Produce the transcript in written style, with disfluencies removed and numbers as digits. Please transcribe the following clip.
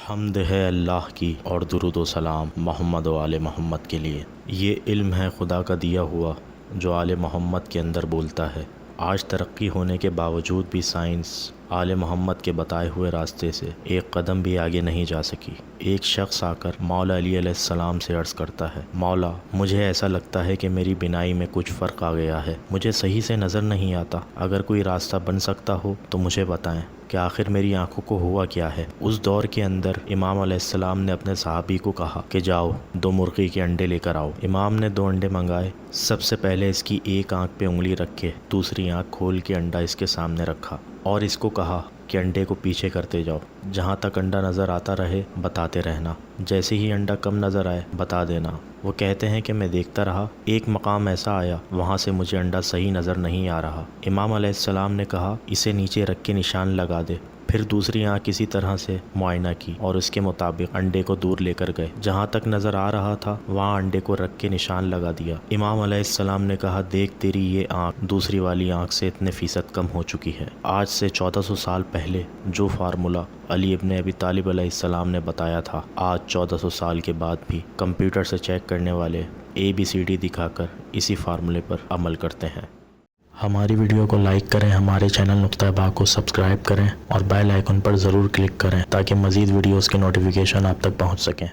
حمد ہے اللہ کی اور درود و سلام محمد و آل محمد کے لیے۔ یہ علم ہے خدا کا دیا ہوا جو آل محمد کے اندر بولتا ہے۔ آج ترقی ہونے کے باوجود بھی سائنس آل محمد کے بتائے ہوئے راستے سے ایک قدم بھی آگے نہیں جا سکی۔ ایک شخص آ کر مولا علی علیہ السلام سے عرض کرتا ہے، مولا مجھے ایسا لگتا ہے کہ میری بینائی میں کچھ فرق آ گیا ہے، مجھے صحیح سے نظر نہیں آتا، اگر کوئی راستہ بن سکتا ہو تو مجھے بتائیں کہ آخر میری آنکھوں کو ہوا کیا ہے۔ اس دور کے اندر امام علیہ السلام نے اپنے صحابی کو کہا کہ جاؤ 2 مرغی کے انڈے لے کر آؤ۔ امام نے 2 انڈے منگائے۔ سب سے پہلے اس کی ایک آنکھ پہ انگلی رکھ کے دوسری آنکھ کھول کے انڈا اس کے سامنے رکھا اور اس کو کہا کہ انڈے کو پیچھے کرتے جاؤ، جہاں تک انڈا نظر آتا رہے بتاتے رہنا، جیسے ہی انڈا کم نظر آئے بتا دینا۔ وہ کہتے ہیں کہ میں دیکھتا رہا، ایک مقام ایسا آیا وہاں سے مجھے انڈا صحیح نظر نہیں آ رہا۔ امام علیہ السلام نے کہا اسے نیچے رکھ کے نشان لگا دے۔ پھر دوسری آنکھ اسی طرح سے معائنہ کی اور اس کے مطابق انڈے کو دور لے کر گئے، جہاں تک نظر آ رہا تھا وہاں انڈے کو رکھ کے نشان لگا دیا۔ امام علیہ السلام نے کہا دیکھ تیری یہ آنکھ دوسری والی آنکھ سے اتنے فیصد کم ہو چکی ہے۔ آج سے 1400 سال پہلے جو فارمولہ علی ابن ابی طالب علیہ السلام نے بتایا تھا، آج 1400 سال کے بعد بھی کمپیوٹر سے چیک کرنے والے ABCD دکھا کر اسی فارمولے پر عمل کرتے ہیں۔ ہماری ویڈیو کو لائک کریں، ہمارے چینل نقطہ با کو سبسکرائب کریں اور بیل آئیکن پر ضرور کلک کریں تاکہ مزید ویڈیوز کے نوٹیفیکیشن آپ تک پہنچ سکیں۔